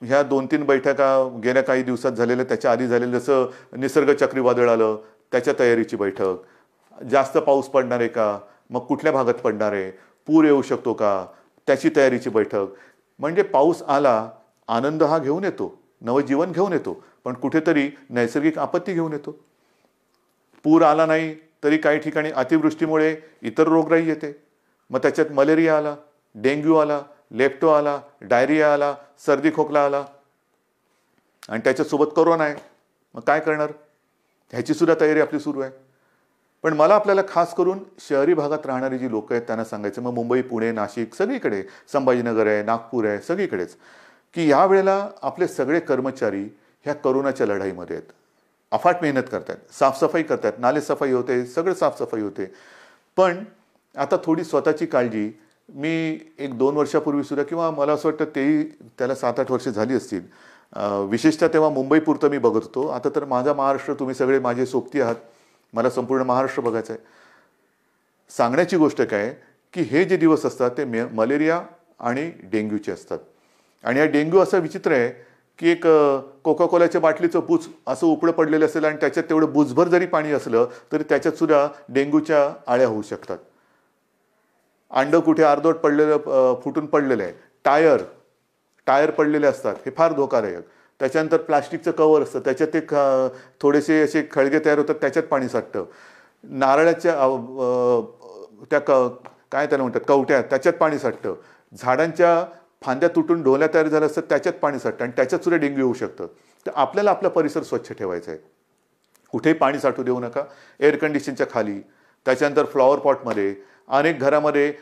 ह्या 2-3 बैठका गेल्या काही दिवसात झालेल्या, त्याच्या आधी झालेलं जसं निसर्ग चक्रीवादळ आलं त्याच्या तयारीची बैठक, जास्त पाऊस पडणार आहे का, मग कुठल्या भागात पडणार आहे, पूर येऊ शकतो का, त्याची तयारीची बैठक. म्हणजे पाऊस आला आनंद हा घेऊन येतो, नवजीवन घेऊन येतो, पण कुठेतरी नैसर्गिक आपत्ती घेऊन येतो. पूर आला नाही तरी काही ठिकाणी अतिवृष्टीमुळे इतर रोगराई येते. मग त्याच्यात मलेरिया आला, डेंग्यू आला, लेप्टो आला, डायरिया आला, सर्दी खोकला आला आणि त्याच्यासोबत कोरोना आहे. मग काय करणार, ह्याची सुद्धा तयारी आपली सुरू आहे. पण मला आपल्याला खास करून शहरी भागात राहणारी जी लोक आहेत त्यांना सांगायचं, मग मुंबई, पुणे, नाशिक सगळीकडे, संभाजीनगर आहे, नागपूर आहे, सगळीकडेच, की या वेळेला आपले सगळे कर्मचारी ह्या कोरोनाच्या लढाईमध्ये आहेत. अफाट मेहनत करतात, साफसफाई करतात, नालेसफाई होते, सगळं साफसफाई होते. पण आता थोडी स्वतःची काळजी मी 1-2 वर्षापूर्वी सुद्धा, किंवा मला असं वाटतं तेही त्याला 7-8 वर्ष झाली असतील, विशेषतः तेव्हा मुंबईपुरतं मी बघत होतो. आता तर माझा महाराष्ट्र, तुम्ही सगळे माझे सोबती आहात, मला संपूर्ण महाराष्ट्र बघायचं आहे. सांगण्याची गोष्ट काय की हे जे दिवस असतात ते मलेरिया आणि डेंग्यूचे असतात. आणि हा डेंग्यू असा विचित्र आहे की एक कोका कोलाच्या बाटलीचं बुच असं उपडं पडलेलं असेल आणि त्याच्यात तेवढं बुचभर जरी पाणी असलं तरी त्याच्यात सुद्धा डेंग्यूच्या आळ्या होऊ शकतात. अंड कुठे अर्धवट पडलेलं, फुटून पडलेलं आहे, टायर पडलेले असतात, हे फार धोकादायक. त्याच्यानंतर प्लास्टिकचं कवर असतं, त्याच्यात ते थोडेसे असे खळगे तयार होतात, त्याच्यात पाणी साठतं. नारळाच्या त्या काय त्याला म्हणतात कवट्या, त्याच्यात पाणी साठतं. झाडांच्या फांद्या तुटून ढोल्या तयार झाल्या असतात, त्याच्यात पाणी साठतं आणि त्याच्यात सुद्धा डेंग्यू होऊ शकतं. तर आपल्याला आपला परिसर स्वच्छ ठेवायचा आहे. कुठेही पाणी साठू देऊ नका. एअर कंडिशनच्या खाली, त्याच्यानंतर फ्लॉवर पॉटमध्ये, अनेक घरामध्ये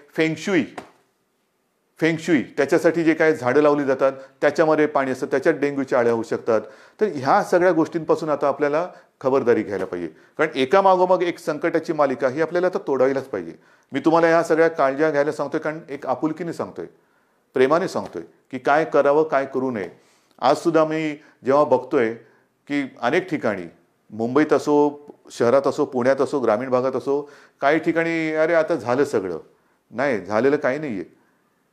फेंगशुई त्याच्यासाठी जे काय झाडं लावली जातात त्याच्यामध्ये पाणी असतं, त्याच्यात डेंग्यूच्या आळ्या होऊ शकतात. तर ह्या सगळ्या गोष्टींपासून आता आपल्याला खबरदारी घ्यायला पाहिजे. कारण एका मागोमाग एक संकटाची मालिका ही आपल्याला आता तोडायलाच पाहिजे. मी तुम्हाला ह्या सगळ्या काळज्या घ्यायला सांगतोय कारण एक आपुलकीने सांगतोय, प्रेमाने सांगतोय की काय करावं, काय करू नये. आज सुद्धा मी जेव्हा बघतोय की अनेक ठिकाणी, मुंबईत असो, शहरात असो, पुण्यात असो, ग्रामीण भागात असो, काही ठिकाणी अरे आता झालं सगळं. नाही, झालेलं काही नाहीये,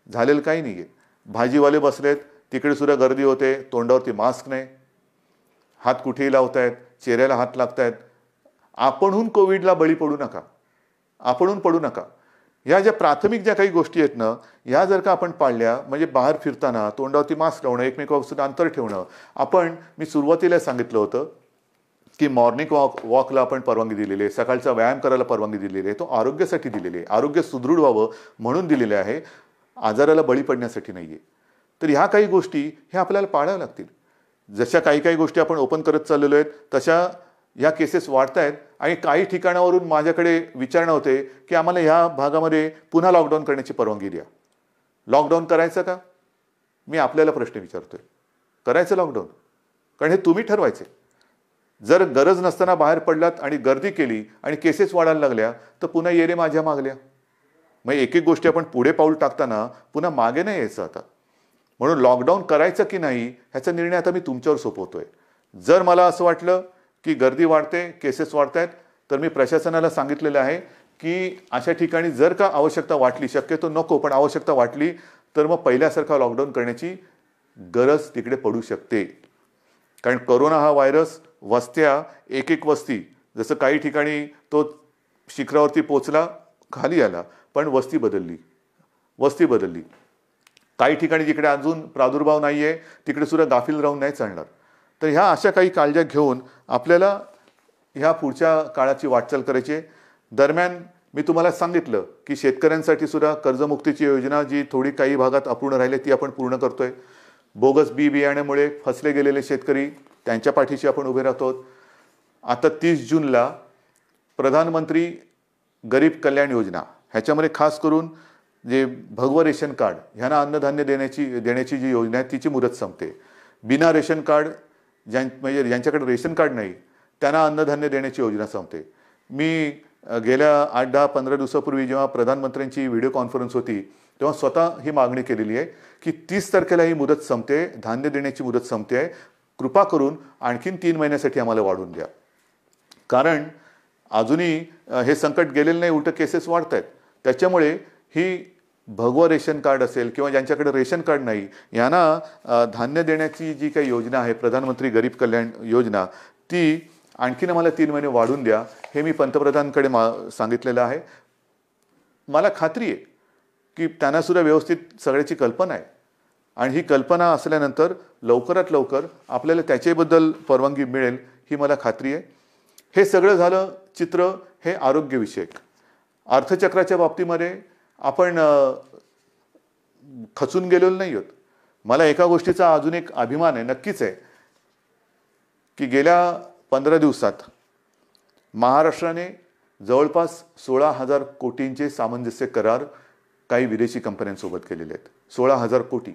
झालेलं काही नाहीये. भाजीवाले बसलेत, तिकडे सुद्धा गर्दी होते, तोंडावरती मास्क नाही, हात कुठेही लावतायत, चेहऱ्याला हात लागतायत. आपणहून कोविडला बळी पडू नका, आपणहून पडू नका. ह्या ज्या प्राथमिक ज्या काही गोष्टी आहेत ना, ह्या जर का आपण पाळल्या, म्हणजे बाहेर फिरताना तोंडावरती मास्क लावणं, एकमेकांपासून अंतर ठेवणं. मी सुरुवातीला सांगितलं होतं की मॉर्निंग वॉकला आपण परवानगी दिलेली आहे, सकाळचा व्यायाम करायला परवानगी दिलेली आहे. तो आरोग्यासाठी दिलेली आहे, आरोग्य सुदृढ व्हावं म्हणून दिलेले आहे, आजाराला बळी पडण्यासाठी नाहीये. तर ह्या काही गोष्टी ह्या आपल्याला पाळाव्या लागतील. जशा काही गोष्टी आपण ओपन करत चाललेलो आहेत तशा ह्या केसेस वाढत आहेत आणि काही ठिकाणावरून माझ्याकडे विचारणा होते की आम्हाला ह्या भागामध्ये पुन्हा लॉकडाऊन करण्याची परवानगी द्या. लॉकडाऊन करायचं का? मी आपल्याला प्रश्न विचारतोय, करायचं लॉकडाऊन? कारण हे तुम्ही ठरवायचे. जर गरज नसताना बाहेर पडलात आणि गर्दी केली आणि केसेस वाढायला लागल्या तर पुन्हा ये रे माझ्या मागल्या. मग एक एक गोष्टी आपण पुढे पाऊल टाकताना पुन्हा मागे नाही यायचं आता. म्हणून लॉकडाऊन करायचं की नाही ह्याचा निर्णय आता मी तुमच्यावर सोपवतोय. जर मला असं वाटलं की गर्दी वाढते, केसेस वाढत आहेत, तर मी प्रशासनाला सांगितलेलं आहे की अशा ठिकाणी जर का आवश्यकता वाटली, शक्यतो नको पण आवश्यकता वाटली तर मग पहिल्यासारखा लॉकडाऊन करण्याची गरज तिकडे पडू शकते. कारण कोरोना हा व्हायरस वस्त्या, एक एक वस्ती, जसं काही ठिकाणी तो शिखरावरती पोचला, खाली आला, पण वस्ती बदलली. काही ठिकाणी जिकडे अजून प्रादुर्भाव नाही आहे तिकडे सुद्धा गाफील राहून नाही चालणार. तर ह्या अशा काही काळज्या घेऊन आपल्याला ह्या पुढच्या काळाची वाटचाल करायची आहे. दरम्यान मी तुम्हाला सांगितलं की शेतकऱ्यांसाठी सुद्धा कर्जमुक्तीची योजना जी थोडी काही भागात अपूर्ण राहिली ती आपण पूर्ण करतोय. बोगस बियाण्यामुळे फसले गेलेले शेतकरी त्यांच्या पाठीशी आपण उभे राहतो. आता 30 जूनला प्रधानमंत्री गरीब कल्याण योजना ह्याच्यामध्ये खास करून जे भगवं रेशन कार्ड ह्यांना अन्नधान्य देण्याची जी योजना आहे तिची मुदत संपते. बिना रेशन कार्ड म्हणजे ज्यांच्याकडे रेशन कार्ड नाही त्यांना अन्नधान्य देण्याची योजना संपते. मी गेल्या 8-10-15 दिवसापूर्वी जेव्हा प्रधानमंत्र्यांची व्हिडिओ कॉन्फरन्स होती तेव्हा स्वतः ही मागणी केलेली आहे की 30 तारखेला ही मुदत संपते, धान्य देण्याची मुदत संपते आहे, कृपा करून आणखीन 3 महिन्यासाठी आम्हाला वाढवून द्या. कारण अजूनही हे संकट गेलेलं नाही, उलट केसेस वाढत आहेत. त्याच्यामुळे ही भगवं रेशन कार्ड असेल किंवा ज्यांच्याकडे रेशन कार्ड नाही यांना धान्य देण्याची जी काही योजना आहे प्रधानमंत्री गरीब कल्याण योजना ती आणखीन आम्हाला 3 महिने वाढवून द्या हे मी पंतप्रधानांकडे सांगितलेलं आहे. मला खात्री आहे की त्यांना सुद्धा व्यवस्थित सगळ्याची कल्पना आहे आणि ही कल्पना असल्यानंतर लवकरात लवकर आपल्याला त्याच्याबद्दल परवानगी मिळेल ही मला खात्री आहे. हे सगळं झालं चित्र हे आरोग्यविषयक. अर्थचक्राच्या बाबतीमध्ये आपण खचून गेलेलो नाही आहोत. मला एका गोष्टीचा अजून एक अभिमान आहे, नक्कीच आहे, की गेल्या 15 दिवसात महाराष्ट्राने जवळपास 16,000 कोटींचे सामंजस्य करार काही विदेशी कंपन्यांसोबत केलेले आहेत. 16,000 कोटी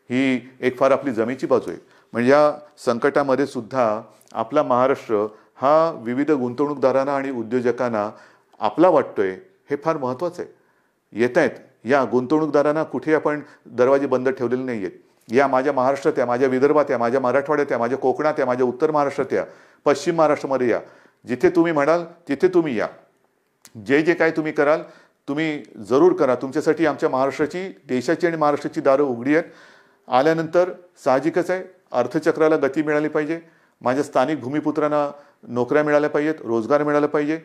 ही एक फार आपली जमेची बाजू आहे. म्हणजे या संकटामध्ये सुद्धा आपला महाराष्ट्र हा विविध गुंतवणूकदारांना आणि उद्योजकांना आपला वाटतोय हे फार महत्त्वाचं आहे. येत आहेत या गुंतवणूकदारांना कुठे आपण दरवाजे बंद ठेवलेले नाही आहेत. या माझ्या महाराष्ट्रात या, माझ्या विदर्भात या, माझ्या मराठवाड्यात या, माझ्या कोकणात या, माझ्या उत्तर महाराष्ट्रात या, पश्चिम महाराष्ट्रामध्ये या, जिथे तुम्ही म्हणाल तिथे तुम्ही या. जे जे काय तुम्ही कराल तुम्ही जरूर करा. तुमच्यासाठी आमच्या महाराष्ट्राची, देशाची आणि महाराष्ट्राची दारं उघडी आहेत. आल्यानंतर साहजिकच आहे अर्थचक्राला गती मिळाली पाहिजे, माझ्या स्थानिक भूमिपुत्रांना नोकऱ्या मिळाल्या पाहिजेत, रोजगार मिळाला पाहिजे.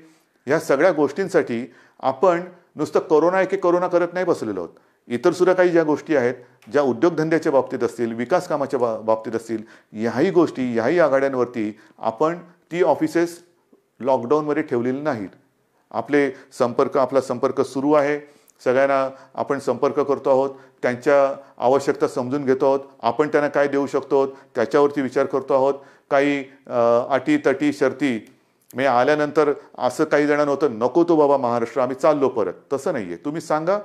ह्या सगळ्या गोष्टींसाठी आपण नुसतं कोरोना एके कोरोना करत नाही बसलेलो आहोत. इतर सुद्धा काही ज्या गोष्टी आहेत, ज्या उद्योगधंद्याच्या बाबतीत असतील, विकास कामाच्या बाबतीत असतील, ह्याही गोष्टी, ह्याही आघाड्यांवरती आपण ती ऑफिसेस लॉकडाऊनमध्ये ठेवलेली नाहीत. आपला संपर्क सुरू आहे. सगळ्यांना आपण संपर्क करतो आहोत, त्यांच्या आवश्यकता समजून घेतो आहोत, आपण त्यांना काय देऊ शकतो त्याच्यावरती विचार करतो आहोत. काही अटी तटी शर्ती मी आल्यानंतर असं काही जणांना होतं नको तो बाबा महाराष्ट्र आम्ही चाललो परत, तसं नाही आहे. तुम्ही सांगा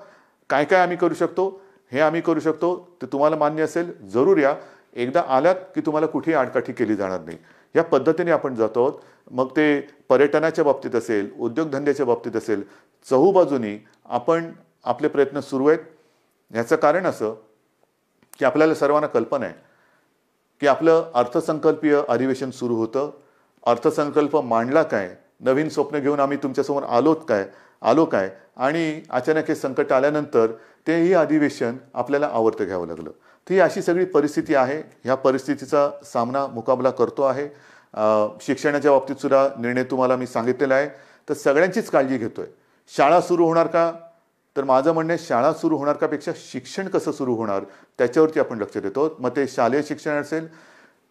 काय काय आम्ही करू शकतो, हे आम्ही करू शकतो, ते तुम्हाला मान्य असेल जरूर या. एकदा आलात की तुम्हाला कुठेही आडकाठी केली जाणार नाही. या पद्धतीने आपण जातो आहोत. मग ते पर्यटनाच्या बाबतीत असेल, उद्योगधंद्याच्या बाबतीत असेल, चहूबाजूनी आपण आपले प्रयत्न सुरू आहेत. ह्याचं कारण असं की आपल्याला सर्वांना कल्पना आहे की आपलं अर्थसंकल्पीय अधिवेशन सुरू होतं. अर्थसंकल्प मांडला काय, नवीन स्वप्न घेऊन आम्ही तुमच्यासमोर आलो काय आणि अचानक हे संकट आल्यानंतर तेही अधिवेशन आपल्याला आवर्त घ्यावं लागलं. तर ही अशी सगळी परिस्थिती आहे. ह्या परिस्थितीचा मुकाबला करतो आहे. शिक्षणाच्या बाबतीत सुद्धा निर्णय तुम्हाला मी सांगितलेला आहे. तर सगळ्यांचीच काळजी घेतोय. शाळा सुरू होणार का, तर माझं म्हणणं आहे शाळा सुरू होणार का पेक्षा शिक्षण कसं सुरू होणार त्याच्यावरती आपण लक्ष देतो. मग ते शालेय शिक्षण असेल,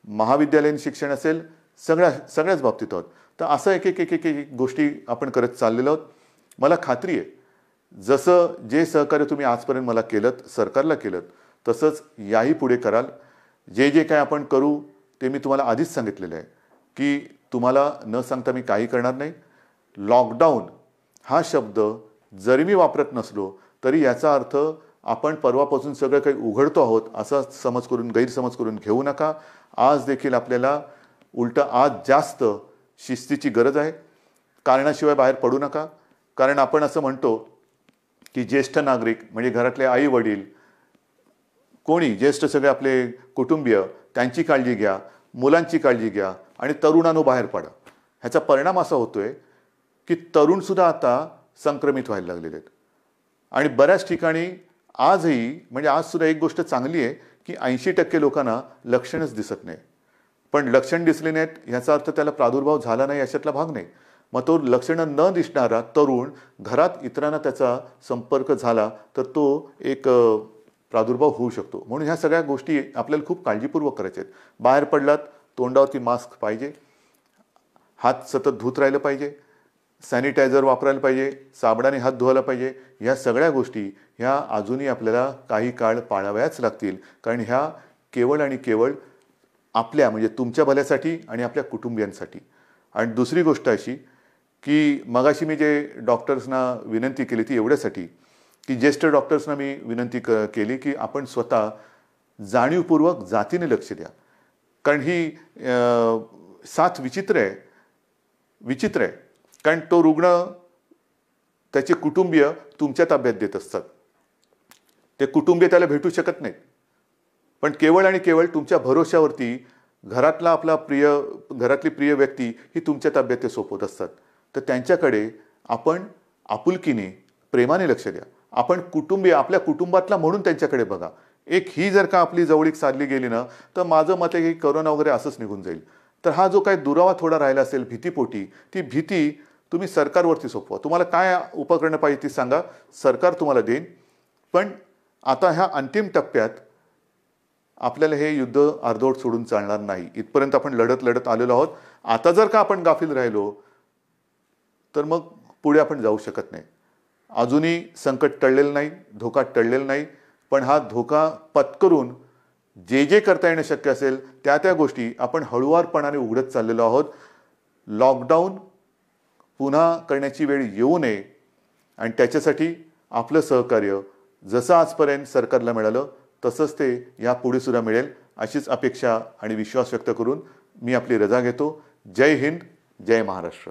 महाविद्यालयीन शिक्षण असेल, सगळ्याच बाबतीत आहोत. तर असं एक एक एक एक एक गोष्टी आपण करत चाललेलो आहोत. मला खात्री आहे जसं जे सहकार्य तुम्ही आजपर्यंत मला केलं, सरकारला केलं, तसंच याही पुढे कराल. जे जे काय आपण करू ते मी तुम्हाला आधीच सांगितलेलं आहे की तुम्हाला न सांगता मी काही करणार नाही. लॉकडाऊन हा शब्द जरी मी वापरत नसलो तरी याचा अर्थ आपण परवापासून सगळं काही उघडतो आहोत असा गैरसमज करून घेऊ नका. आज देखील आपल्याला उलट आज जास्त शिस्तीची गरज आहे. कारणाशिवाय बाहेर पडू नका. कारण आपण असं म्हणतो की ज्येष्ठ नागरिक म्हणजे घरातले आई वडील कोणी ज्येष्ठ सगळे आपले कुटुंबीय त्यांची काळजी घ्या, मुलांची काळजी घ्या आणि तरुणांनो बाहेर पडा. ह्याचा परिणाम असा होतोय की तरुणसुद्धा आता संक्रमित व्हायला लागलेले आहेत. आणि बऱ्याच ठिकाणी आजही म्हणजे आजसुद्धा एक गोष्ट चांगली आहे की 80% लोकांना लक्षणच दिसत नाही. पण लक्षण दिसले नाहीत ह्याचा अर्थ त्याला प्रादुर्भाव झाला नाही अशातला भाग नाही. मग तो लक्षणं न दिसणारा तरुण घरात इतरांना त्याचा संपर्क झाला तर तो एक प्रादुर्भाव होऊ शकतो. म्हणून ह्या सगळ्या गोष्टी आपल्याला खूप काळजीपूर्वक करायच्या आहेत. बाहेर पडलात तोंडावरती मास्क पाहिजे, हात सतत धुत राहिलं पाहिजे, सॅनिटायझर वापरायला पाहिजे, साबणाने हात धुवायला पाहिजे. ह्या सगळ्या गोष्टी ह्या अजूनही आपल्याला काही काळ पाळाव्याच लागतील. कारण ह्या केवळ आणि केवळ आपल्या म्हणजे तुमच्या भल्यासाठी आणि आपल्या कुटुंबियांसाठी. आणि दुसरी गोष्ट अशी की मगाशी मी जे डॉक्टर्सना विनंती केली ती एवढ्यासाठी की ज्येष्ठ डॉक्टर्सना मी विनंती केली की आपण स्वतः जाणीवपूर्वक जातीने लक्ष द्या. कारण ही साथ विचित्र आहे. कारण तो रुग्ण त्याचे कुटुंबीय तुमच्या ताब्यात देत असतात. ते कुटुंबीय त्याला भेटू शकत नाहीत. पण केवळ आणि केवळ तुमच्या भरोश्यावरती घरातली प्रिय व्यक्ती ही तुमच्या ताब्यात ते सोपवत असतात. तर त्यांच्याकडे आपण आपुलकीने प्रेमाने लक्ष द्या. आपण आपल्या कुटुंबातला म्हणून त्यांच्याकडे बघा. ही जर का आपली जवळीक साधली गेली ना तर माझं मत आहे की करोना वगैरे असंच निघून जाईल. तर हा जो काही दुरावा थोडा राहिला असेल भीतीपोटी ती भीती तुम्ही सरकारवरती सोपवा. तुम्हाला काय उपकरणं पाहिजे ती सांगा, सरकार तुम्हाला देईन. पण आता ह्या अंतिम टप्प्यात आपल्याला हे युद्ध अर्धवट सोडून चालणार नाही. इथपर्यंत आपण लढत आलेलो आहोत. आता जर का आपण गाफील राहिलो तर मग पुढे आपण जाऊ शकत नाही. अजूनही संकट टळलेलं नाही, धोका टळलेला नाही. पण हा धोका पत्करून जे करता येणं शक्य असेल त्या गोष्टी आपण हळुवारपणाने उघडत चाललेलो आहोत. लॉकडाऊन पुन्हा करण्याची वेळ येऊ नये आणि त्याच्यासाठी आपलं सहकार्य जसं आजपर्यंत सरकारला मिळालं तसंच ते यापुढे सुद्धा मिळेल अशीच अपेक्षा आणि विश्वास व्यक्त करून मी आपली रजा घेतो. जय हिंद, जय महाराष्ट्र.